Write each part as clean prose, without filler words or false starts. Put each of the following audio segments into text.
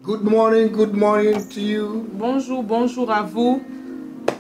Good morning to you. Bonjour, bonjour à vous.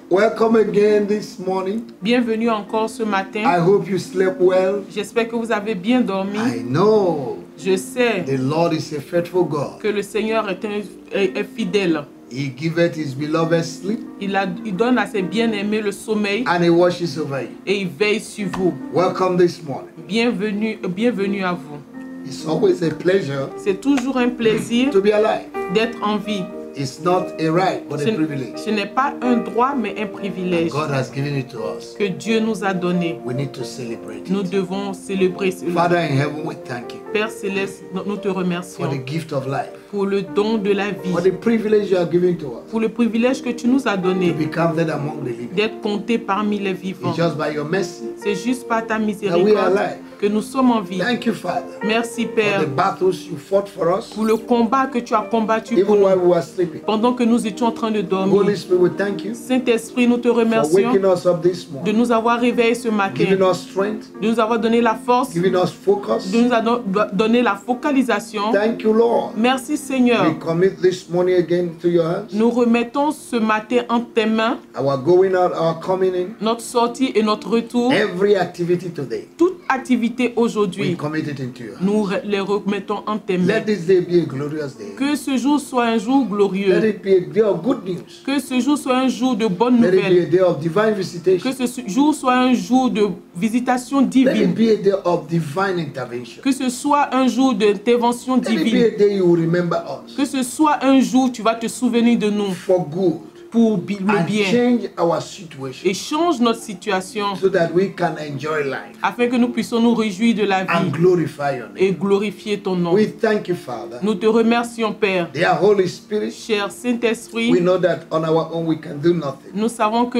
Welcome again this morning. Bienvenue encore ce matin. I hope you slept well. J'espère que vous avez bien dormi. I know Je sais the Lord is a faithful God. que le Seigneur est fidèle. He giveth his beloved sleep Il donne à ses bien-aimés le sommeil and he watches over you. et il veille sur vous. Welcome this morning. Bienvenue à vous. It's always a pleasure C'est toujours un plaisir to be alive. d'être en vie. It's not a right, but a privilege. Ce n'est pas un droit, mais un privilège God has given it to us. que Dieu nous a donné. We need to celebrate Nous it. devons célébrer cela. Father in heaven, we thank you Père Céleste, nous te for remercions the gift of life, pour le don de la for vie, the privilege you are giving to us pour le privilège que tu nous as to donné be counted among the living. d'être comptés parmi les vivants. It's just by your mercy C'est juste par ta that we are miséricorde alive. que nous sommes en vie. Thank you, Father, Merci for Père the battles you fought for us, pour le combat que tu as combattu pour even while nous we were sleeping. pendant que nous étions en train de dormir. Holy Spirit, we thank you Saint-Esprit, nous te for remercions waking us up this de morning, nous avoir réveillés ce giving matin, us strength, de nous avoir donné la force, giving us focus. de nous avoir donné la focalisation. Thank you, Lord. Merci Seigneur. We commit this morning again to your hands. Nous remettons ce matin en tes mains Our going out, our coming in, notre sortie et notre retour. every activity today, Toute activité we aujourd'hui, commit it into your hands. nous les remettons en tes mains. Let this day be a glorious day. Que ce jour soit un jour Let glorieux. it be a day of good news. Que ce jour soit un jour de bonnes Let it be a nouvelles. day of divine Que visitation. ce jour soit un jour de visitation Let it divine. be a day of divine intervention. Que ce soit un jour d'intervention Let it be divine. a day you will remember us Que ce soit un jour où tu vas te souvenir de nous for good pour le and bien. change our situation Et change notre situation so that we can enjoy life afin que nous puissions nous réjouir de la and vie glorify your name. et glorifier ton nom. We thank you, Father. Nous te remercions, Père. Dear Holy Spirit, Cher we Saint-Esprit, know that on our own we can do nothing. nous savons que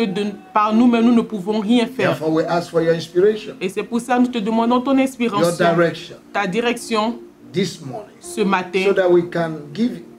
par nous-mêmes, nous ne pouvons rien faire. Therefore, we ask for your inspiration, Et c'est pour ça que nous te demandons ton your inspiration, direction ta direction this morning ce matin, so that we can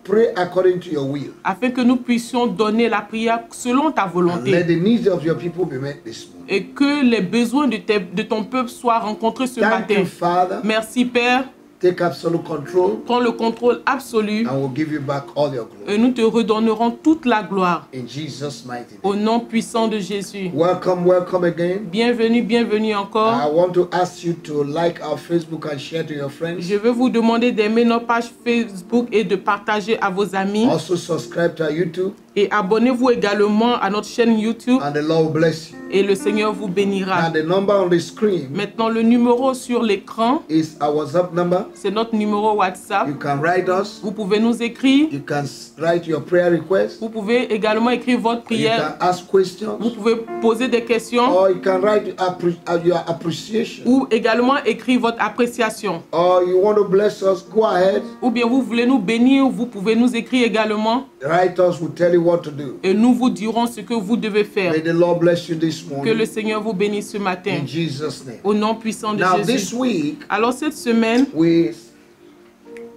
pray according to your will. afin que nous puissions donner la prière selon ta And let volonté the needs of your people be met this morning. et que les besoins de ton peuple soient rencontrés ce Thank matin. you, Father. Merci, Père. Take absolute control Prends le contrôle absolu and we'll give you back all your glory. et nous te redonnerons toute la gloire. In Jesus' mighty name. Au nom puissant de Jésus. Welcome, welcome again. Bienvenue, bienvenue encore. I want to ask you to like our Facebook and share to your friends. Je veux vous demander d'aimer notre page Facebook et de partager à vos amis. Also subscribe to our YouTube Et abonnez-vous également à notre chaîne YouTube and the Lord will bless you. et le Seigneur vous bénira. And the number on the screen Maintenant, le numéro sur l'écran, is our WhatsApp number. c'est notre numéro WhatsApp. You can write us. Vous pouvez nous écrire. You can write your prayer request. Vous pouvez également écrire votre You prière. can ask questions. Vous pouvez poser des questions Or you can write your appreciation. ou également écrire votre appréciation. Or you want to bless us, go ahead. Ou bien vous voulez nous bénir, vous pouvez nous écrire également Write us, we'll tell you what to do. et nous vous dirons ce que vous devez faire. May the Lord bless you this Que le morning. Seigneur vous bénisse ce matin. In Jesus' name. Au nom puissant de Now this Jésus. week, Alors cette semaine,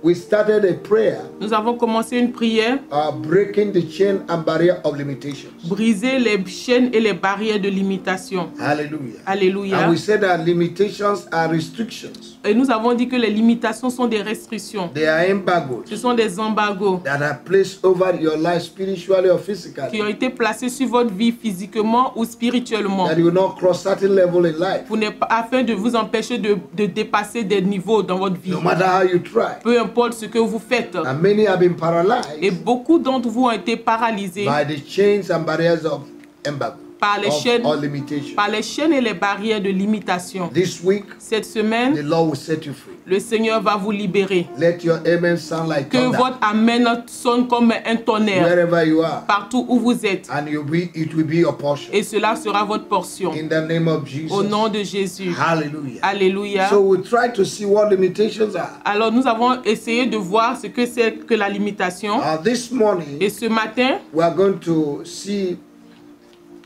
we started a prayer, nous avons commencé une prière. breaking the chain and barrier of limitations. Briser les chaînes et les barrières de limitation. Hallelujah. Alléluia. And we said that limitations are restrictions. Et nous avons dit que les limitations sont des restrictions. They are embargoes Ce sont des embargos that are placed over your life spiritually or qui physically. ont été placés sur votre vie physiquement ou spirituellement. That you will not cross certain level in life. Afin de vous empêcher de dépasser des niveaux dans votre vie. No matter how you try. Peu importe ce que vous faites. And many have been Et paralyzed beaucoup d'entre vous ont été paralysés by the chains and barriers of embargo. par les Or limitation. par les chaînes et les barrières de limitation. This week, Cette semaine, the Lord will set you free. le Seigneur va vous libérer. Let your amen sound like Que thunder votre amen sonne comme un tonnerre wherever you are. partout où vous êtes. And it will be your portion. Et cela sera votre portion. In the name of Jesus. Au nom de Jésus. Hallelujah. Alléluia. So we try to see what limitations are. Alors nous avons essayé de voir ce que c'est que la limitation. This morning, Et ce matin, we are going to see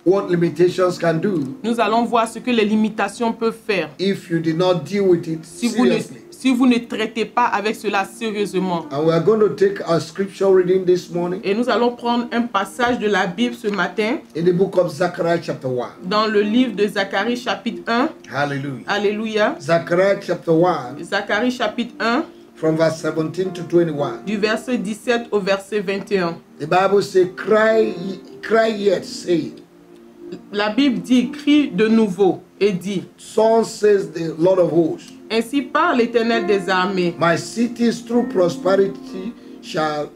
what limitations can do nous allons voir ce que les limitations peuvent faire if you did not deal with it seriously. si vous ne traitez pas avec cela sérieusement. And we are going to take our scripture reading this morning Et nous allons prendre un passage de la Bible ce matin in the book of Zechariah chapter 1. dans le livre de Zacharie chapitre 1. Hallelujah. Alléluia. Zechariah chapter 1 Zacharie chapitre 1 from verse 17 to 21. du verset 17 au verset 21. The Bible says, cry yet, saying, La Bible dit, crie de nouveau et dit, so says the Lord of hosts, ainsi parle l'Éternel des armées. my cities through prosperity shall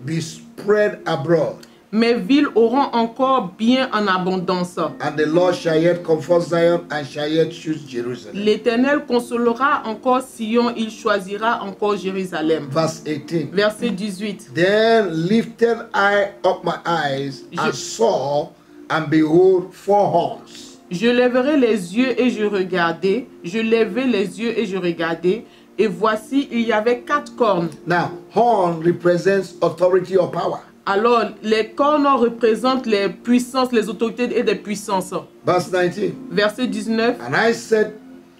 be spread abroad, Mes villes auront encore bien en abondance. and the Lord shall yet comfort Zion and shall yet choose Jerusalem. L'Éternel consolera encore Sion, il choisira encore Jérusalem. Verse 18. Verset 18. Then lifted I up my eyes and saw, and behold, 4 horns. Je lèverai les yeux et je regardai. Je levai les yeux et je regardai. Et voici, il y avait 4 cornes. Now, horn represents authority or power. Alors, les cornes représentent les puissances, les autorités et des puissances. Verse 19. Verset 19. And I said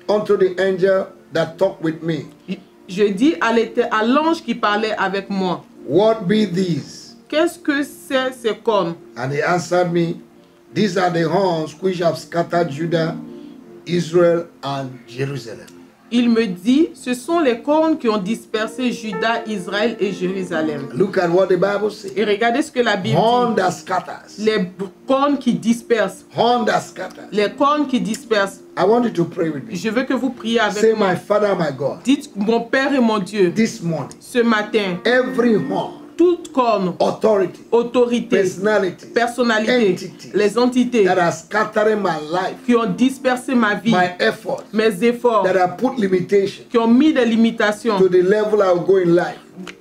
unto the angel that talked with me, Je dis à l'ange qui parlait avec moi, what be these? qu'est-ce que c'est ces cornes? And he answered me, these are the horns which have scattered Judah, Israel, and Jerusalem. Il me dit, ce sont les cornes qui ont dispersé Juda, Israël et Jérusalem. Look at what the Bible says. Et regardez ce que la Bible Horn dit. that scatters. Les cornes qui dispersent. Horn that scatters. Les cornes qui dispersent. I want you to pray with me. Je veux que vous priez Say, avec moi. my Father, my God, Dites, mon Père et mon Dieu, this morning, ce matin, every horn, toute corne, authority, autorité, personality, personnalité, entities les entités that are scattering my life, qui ont dispersé ma vie, my efforts, mes efforts, that have put limitation qui ont mis des limitations to the level I will go in life.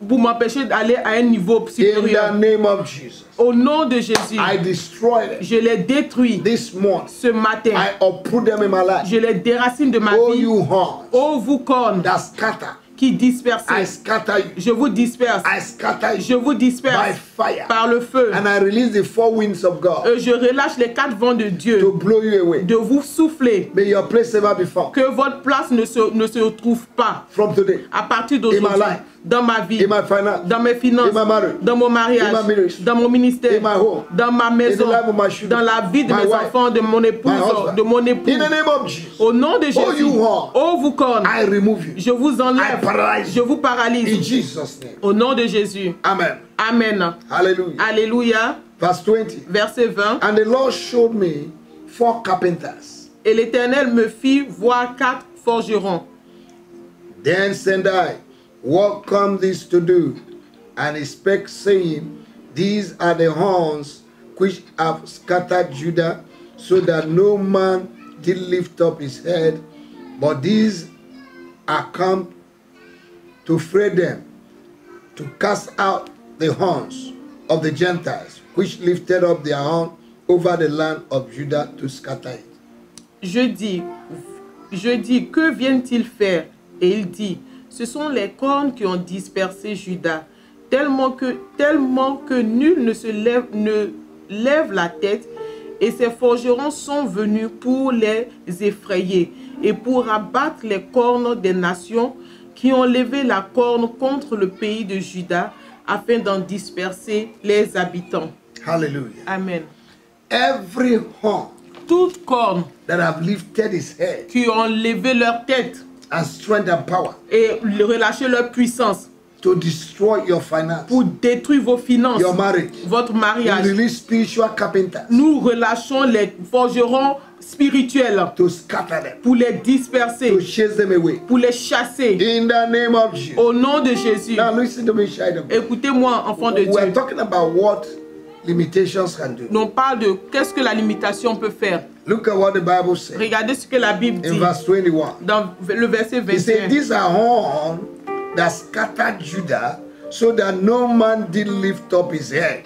pour m'empêcher d'aller à un niveau In the supérieur. name of Jesus, Au nom de Jésus, I destroy them. je les détruis This morning, ce matin. I uproot them in my life. Je les déracine de ma Oh, vie. you horns Ô vous cornes that scatter, qui I dispersez, scatter you. je vous disperse. I scatter Je you vous by disperse fire. par le feu. And I release the 4 winds of God Je relâche les 4 vents de to Dieu, blow you away. de vous souffler. May your place never be found. Que votre place ne se trouve pas From today, à partir In d'aujourd'hui my life. dans ma vie, in my finance, dans mes finances, in my marriage, dans mon mariage, in my ministry, dans mon ministère, in my home, dans ma maison, in the life of my children, dans la vie de my mes wife, enfants, de mon épouse, my husband. de mon époux. In the name of Jesus, Au nom de Jésus, Oh, you horn, ô vous cornes, I remove you. je vous I enlève, paralyze je you. vous In paralyse. Jesus' name. Au nom de Jésus. Amen. Amen. Hallelujah. Alléluia. Verse 20. Verset 20. And the Lord showed me 4 carpenters. Et l'Éternel me fit voir 4 forgerons. Then said I, what come this to do? And he spake, saying, these are the horns which have scattered Judah, so that no man did lift up his head, but these are come to fray them, to cast out the horns of the Gentiles, which lifted up their horn over the land of Judah to scatter it. Je dis, que viennent-ils faire? Et il dit, ce sont les cornes qui ont dispersé Juda, tellement que nul ne lève la tête, et ces forgerons sont venus pour les effrayer et pour abattre les cornes des nations qui ont levé la corne contre le pays de Juda, afin d'en disperser les habitants. Hallelujah. Amen. Every horn Toutes cornes that have lifted his head qui ont levé leur tête and strength and power et relâché leur puissance to destroy your finance, pour détruire vos finances, your marriage. votre We mariage. release spiritual carpenters Nous relâchons les forgerons spirituels to scatter them, pour les to disperser, chase them away. pour les chasser. In the name of Jesus. Au nom de Jésus. Now listen to me, child of God. Écoutez-moi, enfant de We are Dieu. talking about what limitations can do. On parle de qu'est-ce que la limitation peut faire. Look at what the Bible says Regardez ce que la Bible in dit verse 21. dans le verset He said, 21. these are horns that scattered Judah, so that no man did lift up his head.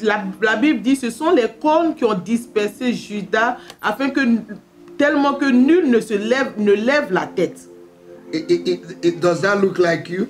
La Bible dit, ce sont les cornes qui ont dispersé Juda, afin que tellement que nul ne lève la tête. Does that look like you?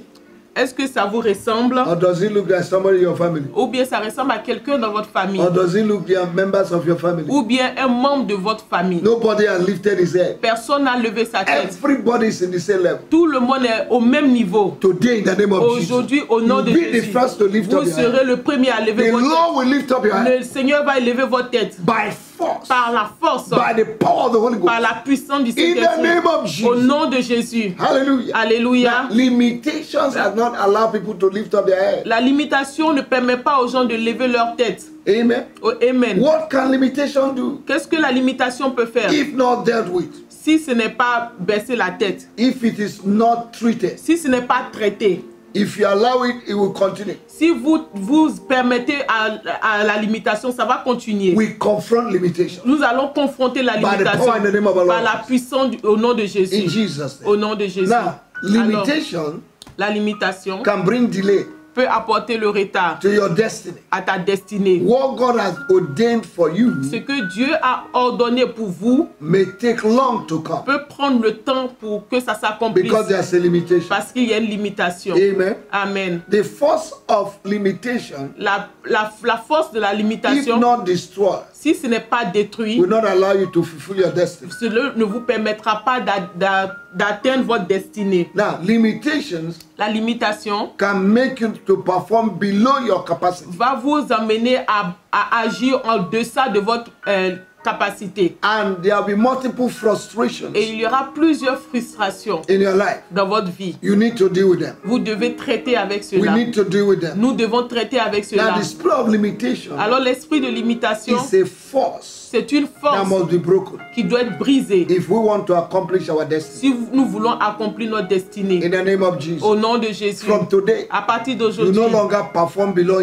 Est-ce que ça vous ressemble? Or does it look like somebody in your family? Ou bien ça ressemble à quelqu'un dans votre famille? Or does it look like members of your family? Ou bien un membre de votre famille? Nobody has lifted his head. Personne n'a levé sa tête. Everybody is in the same level. Tout le monde est au même niveau. Today, in the name of Jesus, Aujourd'hui, au nom de you'll be the Jésus, first to lift vous up your serez head. le premier à lever The votre tête. Lord will lift up your head Le Seigneur va élever votre tête by force. par la force, By the power of the Holy par Ghost. la puissance du In the name of Saint-Esprit. Au Jesus. nom de Jésus. Hallelujah. Alléluia. Now, limitations have not allowed people to lift up their head. La limitation ne permet pas aux gens de lever leur tête. Amen. Oh, amen. What can limitation do Qu'est-ce que la limitation peut faire if not dealt with? si ce n'est pas baisser la tête, If it is not treated? si ce n'est pas traité, If you allow it, it will continue. si vous permettez à la limitation, ça va continuer. We confront limitation Nous allons confronter la by the limitation power in the name of our par Lord. la puissance au nom de In Jésus. Jesus' Au name. nom de Jésus. Now, limitation La limitation can bring delay peut apporter le retard to your destiny. à ta destinée. What God has ordained for you Ce que Dieu a ordonné pour vous may take long to come peut prendre le temps pour que ça s'accomplisse because there's a limitation. parce qu'il y a une limitation. Amen. Amen. The force of limitation, La force de la if limitation, not destroyed, si ce n'est pas détruit, will not allow you to fulfill your destiny. cela ne vous permettra pas d'atteindre votre destinée. Now, limitations La limitation can make you to perform below your capacity. va vous amener à agir en deçà de votre capacité. And there will be multiple frustrations Et il y aura plusieurs frustrations in your life. dans votre vie. You need to deal with them. Vous devez traiter avec We cela. need to deal with them. Nous devons traiter avec Now, cela. the spirit of limitation Alors l'esprit de limitation, is a force c'est une that force must be broken qui doit être brisée if we want to accomplish our destiny. si nous voulons accomplir notre destinée. In the name of Jesus. Au nom de Jésus. From today, À partir you d'aujourd'hui, no longer perform below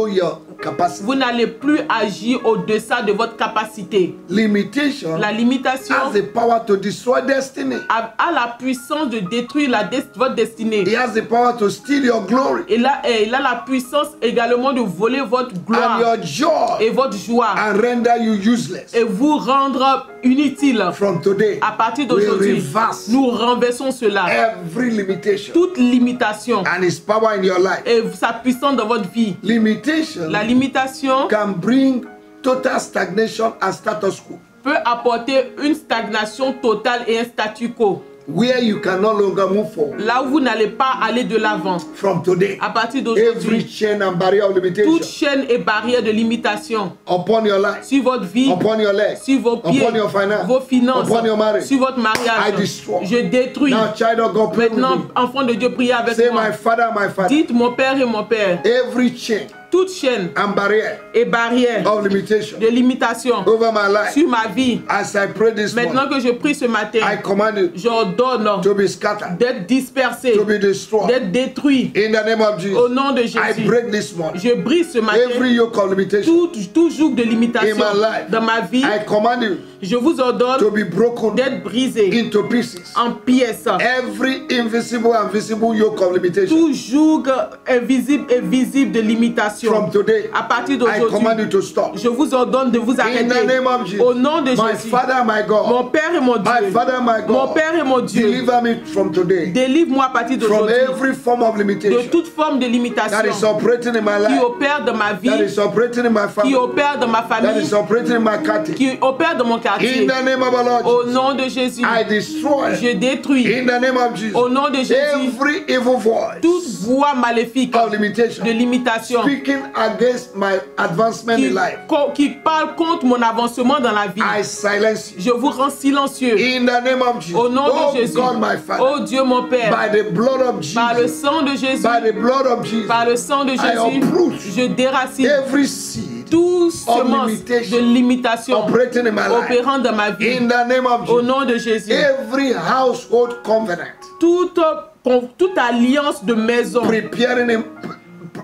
your capacity. vous n'allez plus agir au-deçà de votre capacité. Limitation La limitation has the power to destroy destiny. a la puissance de détruire votre destinée. It has the power to steal your glory Et il a la puissance également de voler votre and gloire your joy et votre joie and render you useless. et vous rendre inutile. From today, À partir we d'aujourd'hui, reverse nous renversons cela. every limitation Toute limitation and its power in your life. et sa puissance dans votre vie. Limitation La limitation can bring total stagnation and status quo, peut apporter une stagnation totale et un statu quo. where you can no longer move forward. Là où vous n'allez pas aller de l'avant. From today, À partir every d'aujourd'hui, chain and barrier of limitation toute chaîne et barrière de limitation upon your life, sur votre vie, upon your legs, sur vos pieds, upon your finance, vos finances, upon your marriage, sur votre I mariage, destroy. je détruis. Now, child of God, pray with Maintenant, me. enfant de Dieu, priez avec Say, moi. my father, Dites mon père et mon père. every chain Toute chaîne and barrier et barrière of limitation de limitation over my life, sur ma vie. as I pray this Maintenant morning, que je prie ce matin, I command you j'ordonne to be scattered, d'être dispersé, to be destroyed. d'être détruit. In the name of Au Jesus, nom de I Jésus, break this morning je brise ce matin every yoke of limitation. tout joug de limitation In my life, dans ma vie. I command you Je vous to ordonne be broken d'être brisé into pieces. en pièces. Every invisible and visible yoke of limitation. Tout joug invisible et visible de limitation. From today, À partir I d'aujourd'hui, command you to stop. je vous ordonne de vous In the arrêter. name of Jesus, Au nom de my Jésus, Father, my mon God, Père et mon Dieu, my Father, my mon God, Père et mon Dieu, deliver me from today, délivre-moi à partir from d'aujourd'hui every form of de limitation toute forme de that is limitation operating in my qui life, opère dans ma that vie, is operating in my qui family, opère dans ma that famille, is operating in my country. qui opère dans mon quartier. In the name of our Lord Au Jesus, nom de Jésus, I destroy. je détruis. In the name of Jesus, Au nom de Jésus, every evil voice toute voix maléfique of limitation de limitation speaking against my advancement in life, qui parle contre mon avancement dans la vie, I silence you. je vous rends silencieux. In the name of Jesus, Au nom oh de Jésus, God, my Father, oh Dieu mon Père, by the blood of par le Jesus, sang de Jésus, by the blood of Jesus, par le sang de I Jésus, uproot je déracine every seed tout semence limitation de limitation operating in my life. opérant dans ma vie. In the name of Au Jesus, nom de Jésus, every household covenant toute alliance de maison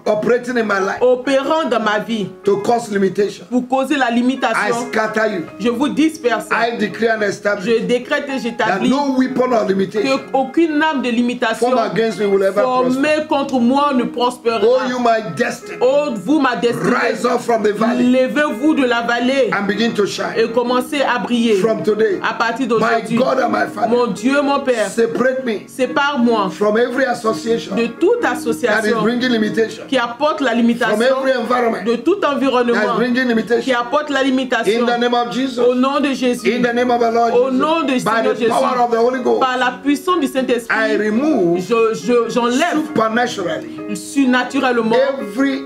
operating in my life opérant dans ma vie to cause limitation, pour causer la I limitation, scatter you. je vous disperse. I decree and establish Je décrète et that j'établis no weapon of limitation qu'aucune âme de limitation formed against me will ever prosper. formée contre moi ne prospérera. Oh, you my destiny, Oh, vous ma destinée, rise up from the valley levez-vous de la vallée and begin to shine. et commencez à briller. From today, À partir my d'aujourd'hui, God and my Father, mon Dieu, mon Père, separate me sépare-moi from every association de toute that is association bringing limitation, qui apporte la from limitation, every environment de tout that is environnement bringing qui limitation. apporte la In limitation. the name of Jesus, Au nom de Jésus, in the name of the Lord au nom de Jesus, by Seigneur the Jésus, power of the Holy Ghost, par la puissance du I Saint-Esprit, remove j'enlève supernaturally surnaturellement every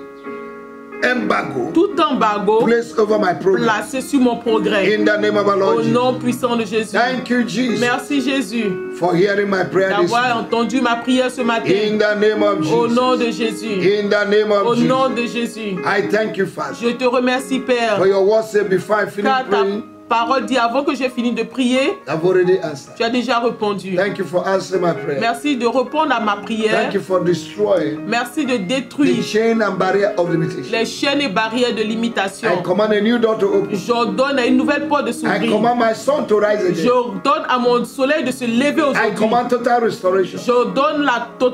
embargo tout embargo placed over my progress. placé sur mon progrès. In the name of our Au Lord Jesus. nom puissant de Jésus. Thank you, Jesus, Merci Jésus for hearing my prayer this d'avoir morning. entendu ma prière ce matin. In the name of Au nom Jesus. de Jésus. In the name Au of nom Jesus. de Jésus. I thank you, Father, Je te remercie, Père, for your word said before I finish car ta praying, parole dit avant que j'ai fini de prier, I've already answered. tu as déjà répondu. Thank you for answering my prayer. Merci de répondre à ma prière. Thank you for destroying Merci de the détruire chain and barrier of limitation. les chaînes et barrières de I limitation. command a new door to open. J'ordonne à une nouvelle porte de I s'ouvrir. command my sun to rise again. J'ordonne à mon soleil de se lever I aujourd'hui. command total restoration. J'ordonne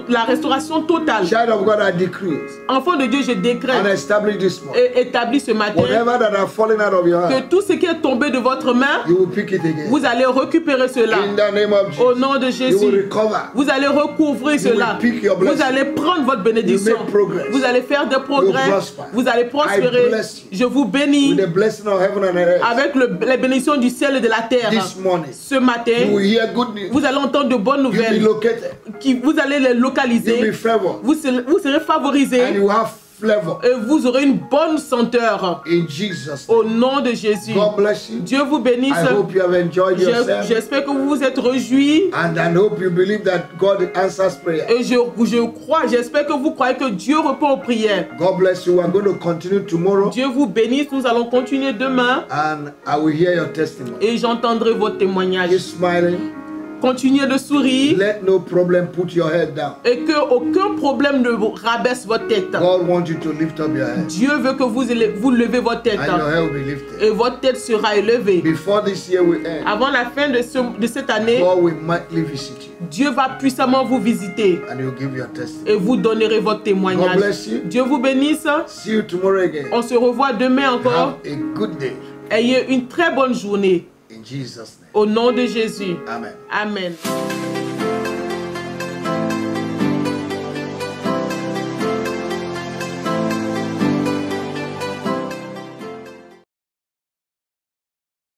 la restauration totale. Child of God, I decree Enfant de Dieu, je and décrète establish this morning. et établis ce matin Whatever that are falling out of your hand, que tout ce qui est tombé de votre main, you will pick it again. vous allez récupérer cela. In the name of Au Jesus, nom de you will Jésus, recover. vous allez recouvrir cela. will pick your blessing. Vous allez prendre votre bénédiction. You make progress. Vous allez faire des progrès. You prosper. Vous allez prospérer. I bless you. Je vous bénis With the blessing of heaven and earth. avec les bénédictions du ciel et de la terre. This morning, Ce matin, you will hear good news. vous allez entendre de bonnes You'll be nouvelles. located. Vous allez les You'll localiser. be favored. Vous serez favorisé. And you have flavor. Et vous aurez une bonne senteur. In Jesus' Au name. nom de Jésus. God bless you. Dieu vous bénisse. I hope you have enjoyed yourself. J'espère que vous vous êtes réjouis. And I hope you believe that God answers prayer. Et j'espère que vous croyez que Dieu répond aux prières. God bless you. We're going to continue tomorrow. Dieu vous bénisse. Nous allons continuer demain. And I will hear your testimony. Et j'entendrai vos témoignages. Keep smiling. Continuez de sourire. Let no problem put your head down. Et que aucun problème ne vous rabaisse votre tête. God wants you to lift up your head. Dieu veut que vous levez votre tête. And your head will be lifted. Et votre tête sera élevée. Before this year will end, Avant la fin de cette année, God will mightily visit you. Dieu va puissamment vous visiter. And He'll give you a testimony. Et vous donnerez votre témoignage. God bless you. Dieu vous bénisse. See you tomorrow again. On se revoit demain encore. Have a good day. Ayez une très bonne journée. In Jesus' name. Au nom de Jésus. Amen. Amen.